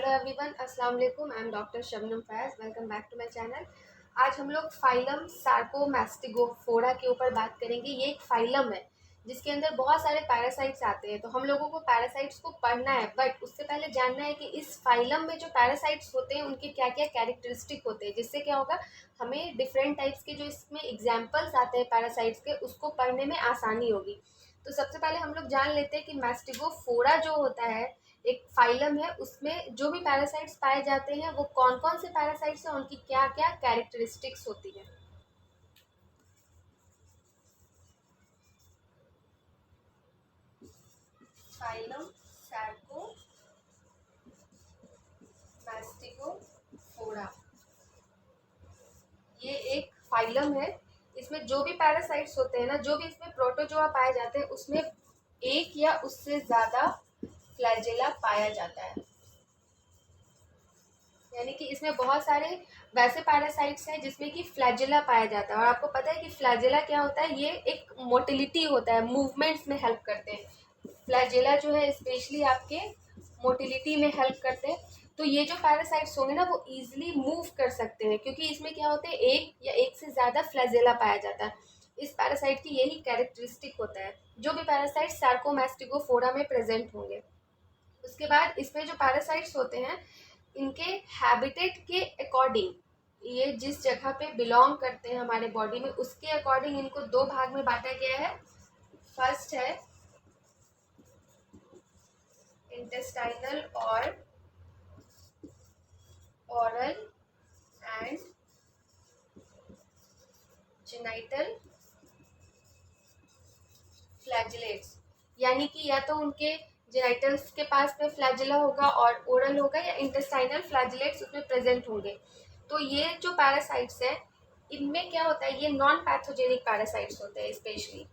Hello everyone, अस्सलाम वालेकुम। I am doctor Shabnam Faiz. Welcome back to my channel. आज हम लोग फाइलम सार्कोमास्टिगोफोरा के ऊपर बात करेंगे। ये एक फाइलम है जिसके अंदर बहुत सारे पैरासाइट्स आते हैं। तो हम लोगों को पैरासाइट्स को पढ़ना है, बट उससे पहले जानना है कि इस फाइलम में जो पैरासाइट्स होते हैं उनके क्या क्या कैरेक्टरिस्टिक होते हैं, जिससे क्या होगा, हमें डिफरेंट टाइप्स के जो इसमें एग्जाम्पल्स आते हैं पैरासाइट्स के, उसको पढ़ने में आसानी होगी। तो सबसे पहले हम लोग जान लेते हैं कि मास्टिगोफोरा जो होता है एक फाइलम है, उसमें जो भी पैरासाइट्स पाए जाते हैं वो कौन कौन से पैरासाइट्स हैं, उनकी क्या क्या कैरेक्टरिस्टिक्स होती है। फाइलम सार्कोमास्टिगोफोरा ये एक फाइलम है। इसमें जो भी पैरासाइट्स होते हैं ना, जो भी इसमें प्रोटोजोआ पाए जाते हैं, उसमें एक या उससे ज्यादा फ्लैजेला पाया जाता है। यानी कि इसमें बहुत सारे वैसे पैरासाइट्स हैं जिसमें कि फ्लैजेला पाया जाता है। और आपको पता है कि फ्लैजेला क्या होता है? ये एक मोटिलिटी होता है, मूवमेंट्स में हेल्प करते हैं। फ्लैजेला जो है स्पेशली आपके मोटिलिटी में हेल्प करते हैं। तो ये जो पैरासाइट्स होंगे ना, वो इजीली मूव कर सकते हैं, क्योंकि इसमें क्या होता है, एक या एक से ज़्यादा फ्लैजेला पाया जाता है। इस पैरासाइट की यही कैरेक्टरिस्टिक होता है, जो भी पैरासाइट सार्कोमास्टिगोफोरा में प्रेजेंट होंगे। उसके बाद इसमें जो पैरासाइट्स होते हैं, इनके हैबिटेट के अकॉर्डिंग, ये जिस जगह पे बिलोंग करते हैं हमारे बॉडी में, उसके अकॉर्डिंग इनको दो भाग में बांटा गया है। फर्स्ट है इंटेस्टाइनल और ओरल एंड जेनाइटल फ्लैजिलेट्स। यानी कि या तो उनके जेनाइटल्स के पास में फ्लैजिला होगा और ओरल होगा, या इंटेस्टाइनल फ्लैजिलेट्स उसमें प्रेजेंट होंगे। तो ये जो पैरासाइट्स हैं, इनमें क्या होता है, ये नॉन पैथोजेनिक पैरासाइट्स होते हैं स्पेशली।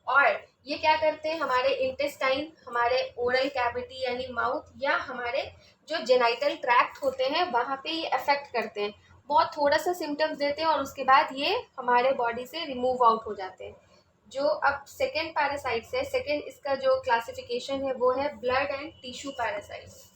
और ये क्या करते हैं, हमारे इंटेस्टाइन, हमारे ओरल कैविटी यानी माउथ, या हमारे जो जेनाइटल ट्रैक्ट होते हैं वहाँ पे ये अफेक्ट करते हैं। बहुत थोड़ा सा सिम्टम्स देते हैं और उसके बाद ये हमारे बॉडी से रिमूव आउट हो जाते हैं। जो अब सेकेंड पैरासाइट्स है, सेकेंड इसका जो क्लासिफिकेशन है वो है ब्लड एंड टिश्यू पैरासाइट्स।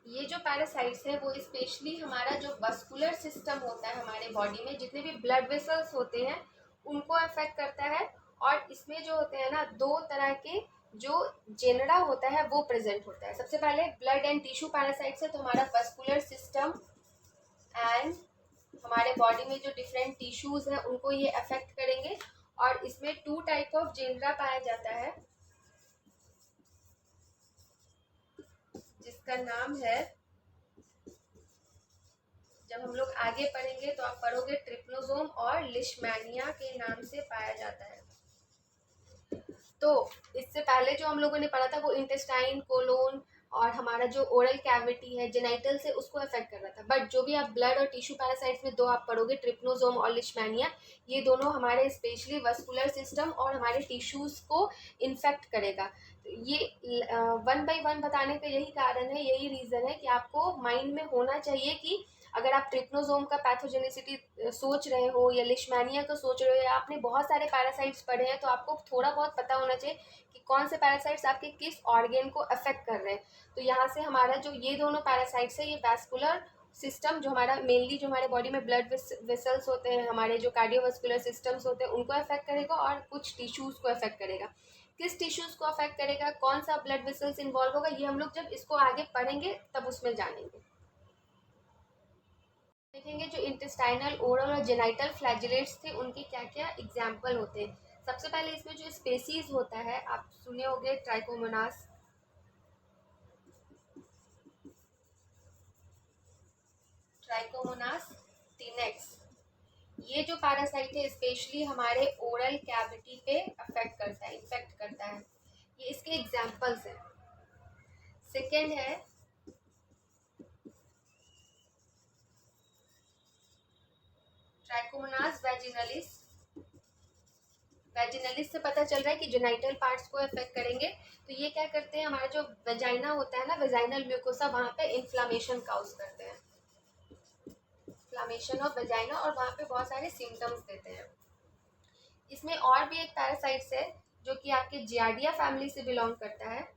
ये जो पैरासाइट्स है वो स्पेशली हमारा जो वस्कुलर सिस्टम होता है हमारे बॉडी में, जितने भी ब्लड वेसल्स होते हैं उनको अफेक्ट करता है। और इसमें जो होते हैं ना, दो तरह के जो जेनरा होता है वो प्रेजेंट होता है। सबसे पहले ब्लड एंड टिश्यू पैरासाइट्स है, तो हमारा वस्कुलर सिस्टम एंड हमारे बॉडी में जो डिफरेंट टिश्यूज हैं उनको ये अफेक्ट करेंगे। और इसमें टू टाइप ऑफ जेनरा पाया जाता है, जिसका नाम है, जब हम लोग आगे पढ़ेंगे तो आप पढ़ोगे, ट्रिप्नोसोम और लिशमैनिया के नाम से पाया जाता है। तो इससे पहले जो हम लोगों ने पढ़ा था वो इंटेस्टाइन, कोलोन और हमारा जो ओरल कैविटी है, जेनाइटल से, उसको अफेक्ट कर रहा था। बट जो भी आप ब्लड और टिश्यू पैरासाइट्स में दो आप पढ़ोगे, ट्रिप्नोसोम और लिशमैनिया, ये दोनों हमारे स्पेशली वस्कुलर सिस्टम और हमारे टिश्यूज को इन्फेक्ट करेगा। तो ये वन बाय वन बताने का यही कारण है, यही रीज़न है कि आपको माइंड में होना चाहिए कि अगर आप ट्रिप्नोसोम का पैथोजेनिसिटी सोच रहे हो, या लिशमैनिया का सोच रहे हो, या आपने बहुत सारे पैरासाइट्स पढ़े हैं, तो आपको थोड़ा बहुत पता होना चाहिए कि कौन से पैरासाइट्स आपके किस ऑर्गेन को अफेक्ट कर रहे हैं। तो यहाँ से हमारा जो ये दोनों पैरासाइट्स है, ये वैस्कुलर सिस्टम, जो हमारा मेनली जो हमारे बॉडी में ब्लड वेसल्स होते हैं, हमारे जो कार्डियोवास्कुलर सिस्टम्स होते हैं, उनको अफेक्ट करेगा, और कुछ टिश्यूज को अफेक्ट करेगा। किस टिश्यूज को अफेक्ट करेगा, कौन सा ब्लड वेसल्स इन्वॉल्व होगा, ये हम लोग जब इसको आगे पढ़ेंगे तब उसमें जानेंगे। देखेंगे जो इंटेस्टाइनल, ओरल और जेनाइटल फ्लैजिलेट्स थे उनके क्या क्या एग्जाम्पल होते हैं। सबसे पहले इसमें जो स्पेसीज होता है, आप सुने होंगे ट्राइकोमोनास, ट्राइकोमोनास टीनेक्स। ये जो पैरासाइट है स्पेशली हमारे ओरल कैविटी पे अफेक्ट करता है, इफेक्ट करता है। ये इसके एग्जाम्पल्स हैं। सेकेंड है ट्राइकोमोनास वैजिनलिस, वेजिनलिस से पता चल रहा है कि जेनाइटल पार्ट्स को अफेक्ट करेंगे। तो ये क्या करते हैं, हमारा जो वेजाइना होता है ना, वेजाइनल म्यूकोसा, वहाँ पे इन्फ्लामेशन काउज करते हैं, इन्फ्लामेशन ऑफ वेजाइना, और वहाँ पे बहुत सारे सिम्टम्स देते हैं। इसमें और भी एक पैरासाइट्स है जो कि आपके जियार्डिया फैमिली से बिलोंग करता है,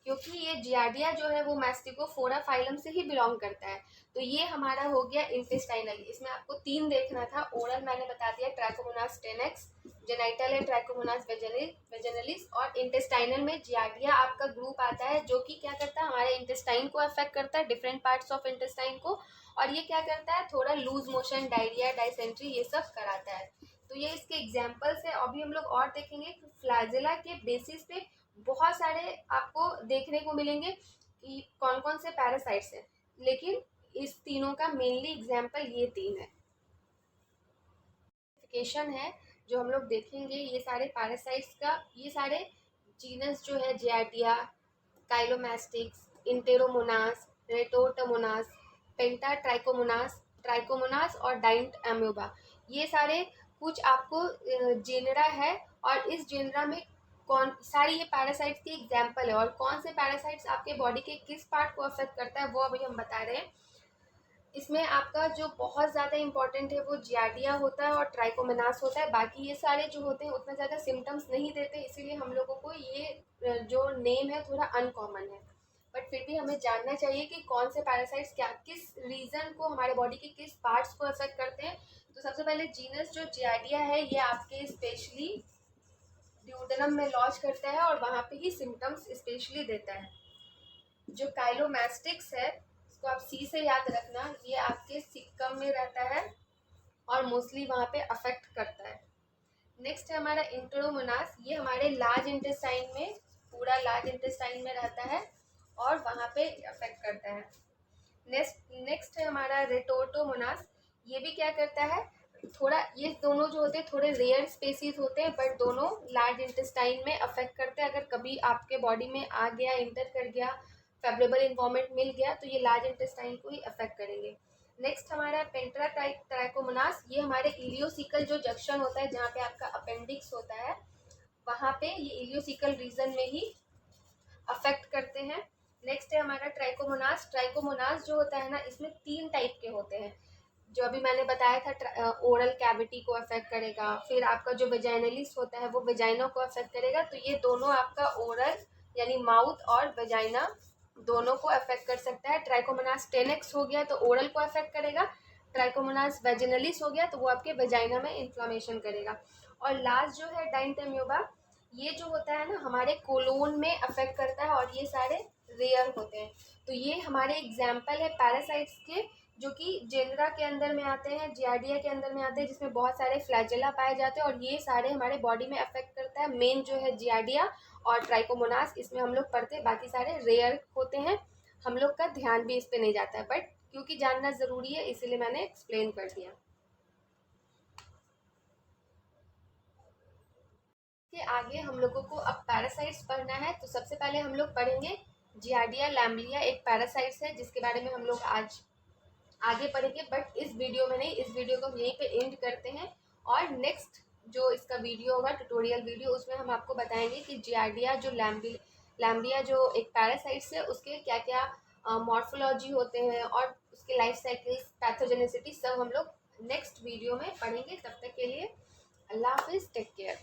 क्योंकि ये जियार्डिया जो है वो मैस्टिकोफोरा फाइलम से ही बिलोंग करता है। तो ये हमारा हो गया इंटेस्टाइनल। इसमें आपको 3 देखना था। ओरल मैंने बता दिया, ट्रैकोमोनास टेनेक्स, जेनाइटल है ट्रैकोमोनास वेजिनलिस, और इंटेस्टाइनल में जियार्डिया आपका ग्रुप आता है, जो कि क्या करता है, हमारे इंटेस्टाइन को अफेक्ट करता है, डिफरेंट पार्ट्स ऑफ इंटेस्टाइन को। और ये क्या करता है, थोड़ा लूज मोशन, डायरिया, डायसेंट्री, ये सब कराता है। तो ये इसके एग्जाम्पल्स है। अभी हम लोग और देखेंगे कि फ्लैजेला के बेसिस पे बहुत सारे आपको देखने को मिलेंगे कि कौन कौन से पैरासाइट्स हैं, लेकिन इस तीनों का मेनली एग्जाम्पल ये 3 है। है जो हम लोग देखेंगे, ये सारे पैरासाइट्स का, ये सारे जीनस जो है, जियार्डिया, काइलोमैस्टिक्स, इंटेरोमोनास, रेटोटोमोनास, पेंटाट्राइकोमोनास, ट्राइकोमोनास और डाइंट एम्योबा, ये सारे कुछ आपको जेनरा है। और इस जेनरा में कौन सारी ये पैरासाइट्स की एग्जाम्पल है, और कौन से पैरासाइट्स आपके बॉडी के किस पार्ट को अफेक्ट करता है वो अभी हम बता रहे हैं। इसमें आपका जो बहुत ज़्यादा इंपॉर्टेंट है वो जियार्डिया होता है और ट्राइकोमोनास होता है। बाकी ये सारे जो होते हैं उतना ज़्यादा सिम्टम्स नहीं देते, इसीलिए हम लोगों को ये जो नेम है थोड़ा अनकॉमन है। बट फिर भी हमें जानना चाहिए कि कौन से पैरासाइट्स क्या किस रीजन को, हमारे बॉडी के किस पार्ट्स को अफेक्ट करते हैं। तो सबसे पहले जीनस जो जियार्डिया है, ये आपके स्पेशली ड्यूडेनम में लॉन्च करता है और वहाँ पे ही सिम्टम्स स्पेशली देता है। जो काइलोमैस्टिक्स है, इसको आप सी से याद रखना, ये आपके सिक्कम में रहता है और मोस्टली वहाँ पे अफेक्ट करता है। नेक्स्ट है हमारा इंटेरोमोनास, ये हमारे लार्ज इंटेस्टाइन में, पूरा लार्ज इंटेस्टाइन में रहता है और वहाँ पे अफेक्ट करता है। नेक्स्ट है हमारा रेटोटोमोनास, ये भी क्या करता है, थोड़ा, ये दोनों जो होते हैं थोड़े रेयर स्पेसीज होते हैं, बट दोनों लार्ज इंटेस्टाइन में अफेक्ट करते हैं। अगर कभी आपके बॉडी में आ गया, इंटर कर गया, फेवरेबल इन्वायरमेंट मिल गया, तो ये लार्ज इंटेस्टाइन को ही अफेक्ट करेंगे। नेक्स्ट हमारा पेंट्राट्राइकोमोनास, ये हमारे इलियोसिकल जो जंक्शन होता है, जहाँ पे आपका अपेंडिक्स होता है, वहाँ पे ये इलियोसिकल रीजन में ही अफेक्ट करते हैं। नेक्स्ट है हमारा ट्राइकोमोनास। ट्राइकोमोनास जो होता है ना, इसमें 3 टाइप के होते हैं, जो अभी मैंने बताया था, ओरल कैविटी को अफेक्ट करेगा, फिर आपका जो वेजाइनलिस होता है वो वेजाइना को अफेक्ट करेगा। तो ये दोनों आपका ओरल यानी माउथ और वेजाइना दोनों को अफेक्ट कर सकता है। ट्राइकोमोनास टेनेक्स हो गया तो ओरल को अफेक्ट करेगा, ट्राइकोमोनास वेजिनलिस हो गया तो वो आपके वेजाइना में इन्फ्लामेशन करेगा। और लास्ट जो है डाइंट एम्योबा, ये जो होता है ना, हमारे कोलोन में अफेक्ट करता है और ये सारे रेयर होते हैं। तो ये हमारे एग्जाम्पल है पैरासाइट्स के, जो कि जेनरा के अंदर में आते हैं, जियार्डिया के अंदर में आते हैं, जिसमें बहुत सारे फ्लैजेला पाए जाते हैं और ये सारे हमारे बॉडी में अफेक्ट करता है। मेन जो है जियार्डिया और ट्राइकोमोनास, इसमें हम लोग पढ़ते हैं, बाकी सारे रेयर होते हैं, हम लोग का ध्यान भी इस पे नहीं जाता है, बट क्योंकि जानना ज़रूरी है इसीलिए मैंने एक्सप्लेन कर दिया। के आगे हम लोगों को अब पैरासाइट्स पढ़ना है। तो सबसे पहले हम लोग पढ़ेंगे जियार्डिया लैम्बलिया, एक पैरासाइट्स है जिसके बारे में हम लोग आज आगे पढ़ेंगे, बट इस वीडियो में नहीं, इस वीडियो को यहीं पे एंड करते हैं। और नेक्स्ट जो इसका वीडियो होगा, ट्यूटोरियल वीडियो, उसमें हम आपको बताएंगे कि जियार्डिया जो लैम्बिया जो एक पैरासाइट्स है, उसके क्या क्या मॉर्फोलॉजी होते हैं और उसके लाइफ साइकिल्स, पैथोजेनेसिटी, सब हम लोग नेक्स्ट वीडियो में पढ़ेंगे। तब तक के लिए अल्लाह हाफिज़, टेक केयर।